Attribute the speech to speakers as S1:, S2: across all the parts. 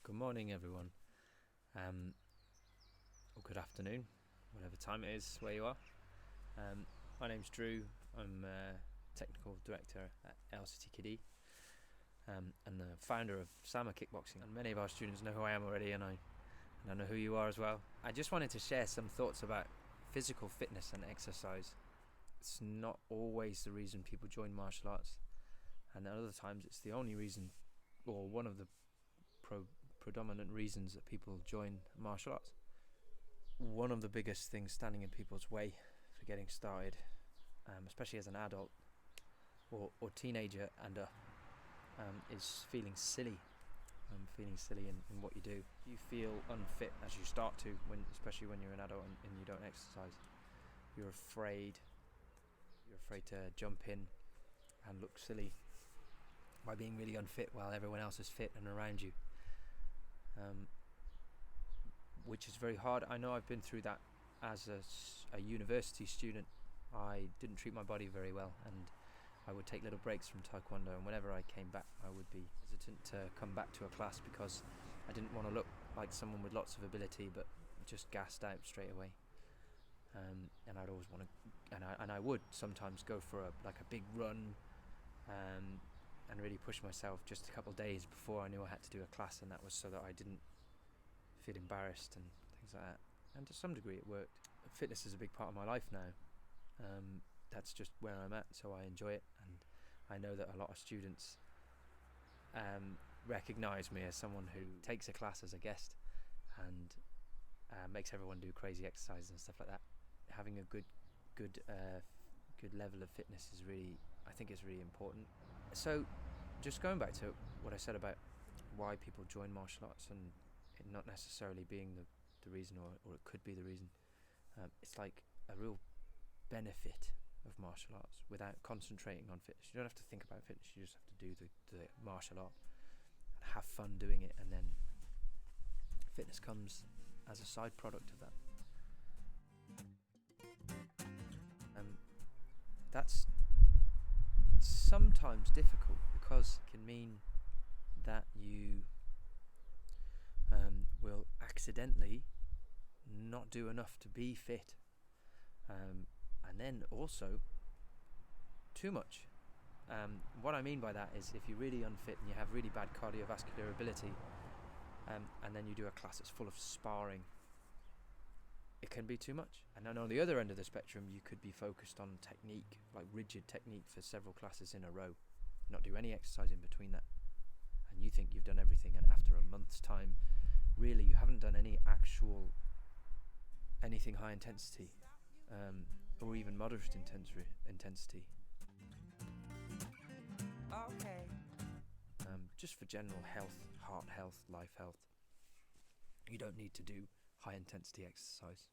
S1: Good morning, everyone, or good afternoon, whatever time it is where you are. My name's Drew. I'm Technical Director at LCT and the founder of Sama Kickboxing. And many of our students know who I am already, and I know who you are as well. I just wanted to share some thoughts about physical fitness and exercise. It's not always the reason people join martial arts, and at other times it's the only reason, or one of the predominant reasons that people join martial arts. One of the biggest things standing in people's way for getting started, especially as an adult or teenager and up, is feeling silly. Feeling silly in what you do. You feel unfit as you start to, especially when you're an adult and you don't exercise. You're afraid to jump in and look silly by being really unfit while everyone else is fit and around you. Which is very hard. I know I've been through that as a university student. I didn't treat my body very well, and I would take little breaks from Taekwondo, and whenever I came back I would be hesitant to come back to a class because I didn't want to look like someone with lots of ability but just gassed out straight away. And I'd always want to, and I would sometimes go for a big run, and really push myself just a couple of days before I knew I had to do a class, and that was so that I didn't feel embarrassed and things like that. And to some degree it worked. Fitness is a big part of my life now. That's just where I'm at, so I enjoy it, and I know that a lot of students recognise me as someone who takes a class as a guest and makes everyone do crazy exercises and stuff like that. Having a good level of fitness is really, I think, is really important. So just going back to what I said about why people join martial arts and it not necessarily being the reason, or it could be the reason, it's like a real benefit of martial arts without concentrating on fitness. You don't have to think about fitness, you just have to do the martial art and have fun doing it, and then fitness comes as a side product of that. That's sometimes difficult because it can mean that you will accidentally not do enough to be fit, and then also too much. What I mean by that is if you're really unfit and you have really bad cardiovascular ability, and then you do a class that's full of sparring, it can be too much. And then on the other end of the spectrum, you could be focused on technique, like rigid technique for several classes in a row, not do any exercise in between that, and you think you've done everything, and after a month's time really you haven't done anything high intensity, or even moderate intensity.
S2: Okay.
S1: Just for general health, heart health, life health, you don't need to do high intensity exercise.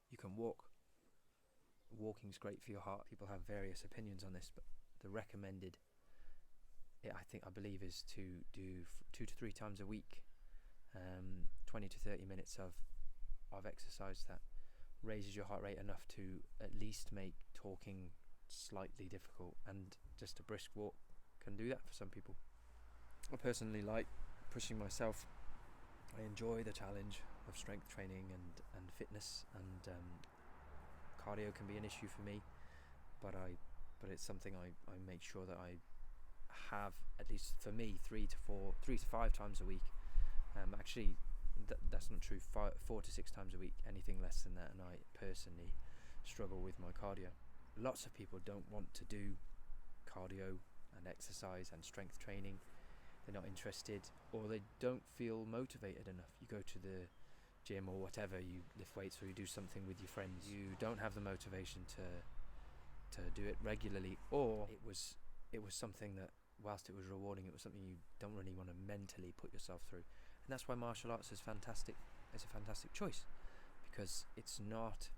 S1: You can walk. Walking's great for your heart. People have various opinions on this, but the recommended, I believe, is to do 2 to 3 times a week, 20 to 30 minutes of exercise that raises your heart rate enough to at least make talking slightly difficult, and just a brisk walk can do that for some people. I personally like pushing myself. I enjoy the challenge of strength training and fitness, and cardio can be an issue for me, but it's something I make sure that I have, at least for me, 3 to 5 times a week. Actually, that's not true. 4 to 6 times a week. Anything less than that, and I personally struggle with my cardio. Lots of people don't want to do cardio and exercise and strength training. They're not interested, or they don't feel motivated enough. You go to the gym or whatever, you lift weights or you do something with your friends, you don't have the motivation to do it regularly, or it was something that, whilst it was rewarding, it was something you don't really want to mentally put yourself through. And that's why martial arts is fantastic. It's a fantastic choice, because it's not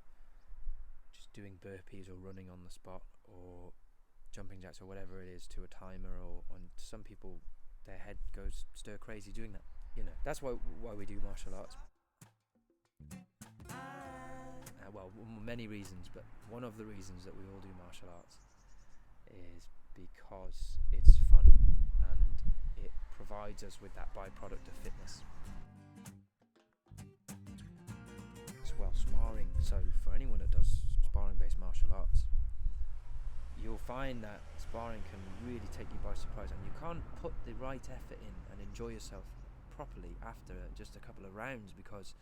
S1: just doing burpees or running on the spot or jumping jacks or whatever it is to a timer, or on some people their head goes stir crazy doing that. That's why we do martial arts. Well, many reasons, but one of the reasons that we all do martial arts is because it's fun and it provides us with that byproduct of fitness. well, sparring. So for anyone that does sparring-based martial arts, you'll find that sparring can really take you by surprise, and you can't put the right effort in and enjoy yourself properly after just a couple of rounds because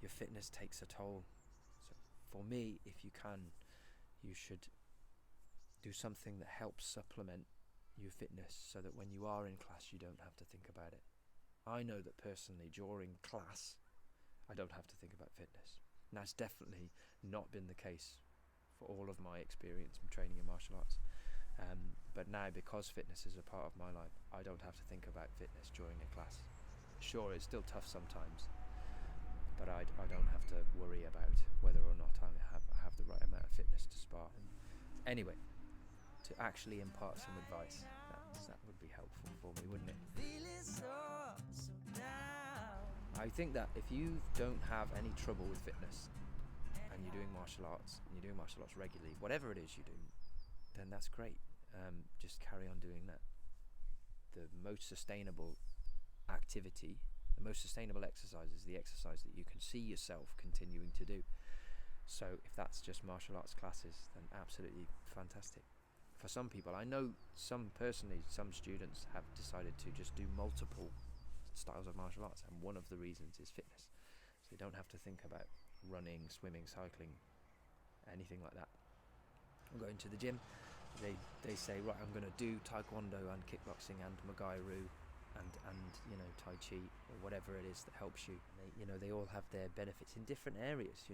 S1: your fitness takes a toll. So for me, if you can, you should do something that helps supplement your fitness so that when you are in class you don't have to think about it. I know that personally during class I don't have to think about fitness, and that's definitely not been the case for all of my experience in training in martial arts. But now, because fitness is a part of my life, I don't have to think about fitness during a class. Sure, it's still tough sometimes, but I don't have to worry about whether or not I have the right amount of fitness to spar. Anyway, to actually impart some advice, that would be helpful for me, wouldn't it? I think that if you don't have any trouble with fitness and you're doing martial arts and you're doing martial arts regularly, whatever it is you do, then that's great. Just carry on doing that. The most sustainable activity, the most sustainable exercise is the exercise that you can see yourself continuing to do. So if that's just martial arts classes, then absolutely fantastic. For some people, I know some students have decided to just do multiple styles of martial arts, and one of the reasons is fitness. So they don't have to think about running, swimming, cycling, anything like that. I'm going to the gym. They say, right, I'm going to do taekwondo and kickboxing and Muay Thai and Tai Chi or whatever it is that helps you. They all have their benefits in different areas.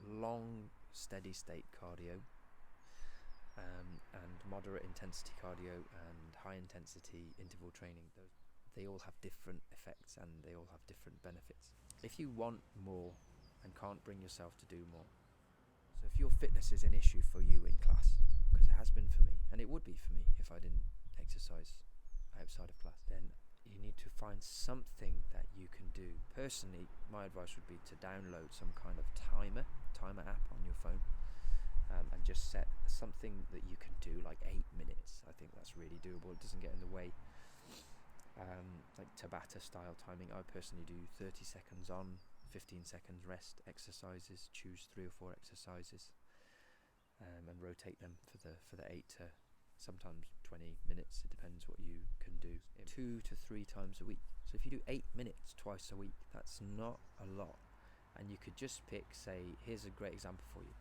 S1: Long steady state cardio, and moderate intensity cardio and high intensity interval training. They all have different effects and they all have different benefits. If you want more and can't bring yourself to do more, so if your fitness is an issue for you in class, because it has been for me, and it would be for me if I didn't exercise outside of class, then you need to find something that you can do. Personally, my advice would be to download some kind of timer app on your phone, and just set something that you can do, like 8 minutes. I think that's really doable. It doesn't get in the way. Like Tabata style timing. I personally do 30 seconds on, 15 seconds rest exercises. Choose 3 or 4 exercises, and rotate them for the 8 to sometimes 20 minutes. It depends what you can do. 2 to 3 times a week. So if you do 8 minutes twice a week, that's not a lot. And you could just pick, say, here's a great example for you.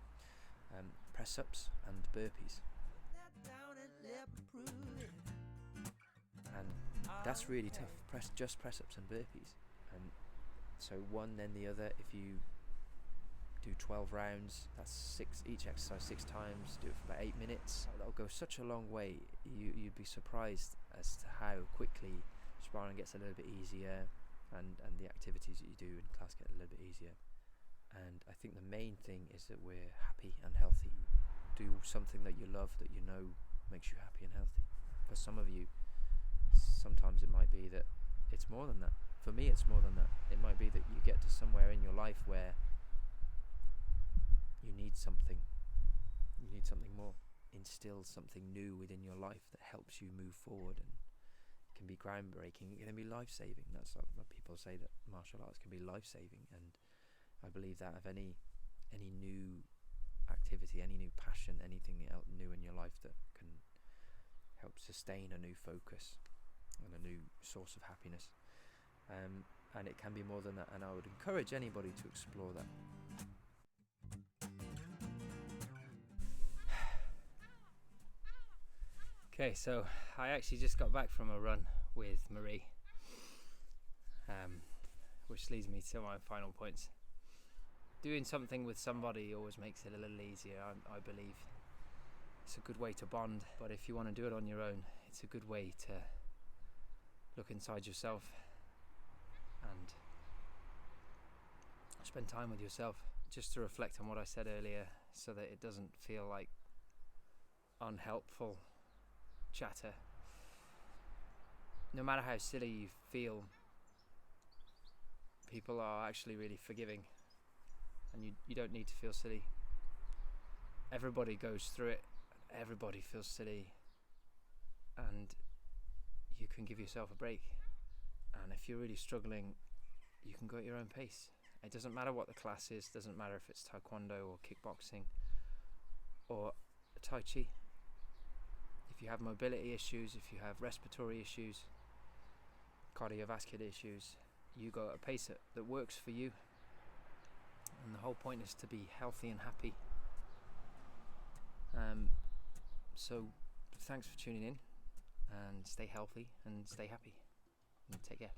S1: Press-ups and burpees. And that's really tough. Just press-ups and burpees. And so one, then the other. If you do 12 rounds, that's each exercise 6 times. Do it for about 8 minutes. That'll go such a long way. You'd be surprised as to how quickly sparring gets a little bit easier, and the activities that you do in class get a little bit easier. And I think the main thing is that we're happy and healthy. Do something that you love, that you know makes you happy and healthy. For some of you, sometimes it might be that it's more than that. For me, it's more than that. It might be that you get to somewhere in your life where you need something more. Instill something new within your life that helps you move forward, and it can be groundbreaking. It can be life-saving. That's what people say, that martial arts can be life-saving, and I believe that of any new activity, any new passion, anything new in your life that can help sustain a new focus and a new source of happiness. And it can be more than that, and I would encourage anybody to explore that. Okay, so I actually just got back from a run with Marie, which leads me to my final points. Doing something with somebody always makes it a little easier, I believe. It's a good way to bond, but if you want to do it on your own, it's a good way to look inside yourself and spend time with yourself, just to reflect on what I said earlier, so that it doesn't feel like unhelpful chatter. No matter how silly you feel, people are actually really forgiving, and you don't need to feel silly. Everybody goes through it, everybody feels silly, and you can give yourself a break. And if you're really struggling, you can go at your own pace, It doesn't matter what the class is, doesn't matter if it's taekwondo or kickboxing or tai chi. If you have mobility issues, if you have respiratory issues, cardiovascular issues, you go at a pace that works for you. And the whole point is to be healthy and happy. So thanks for tuning in, and stay healthy and stay happy, and take care.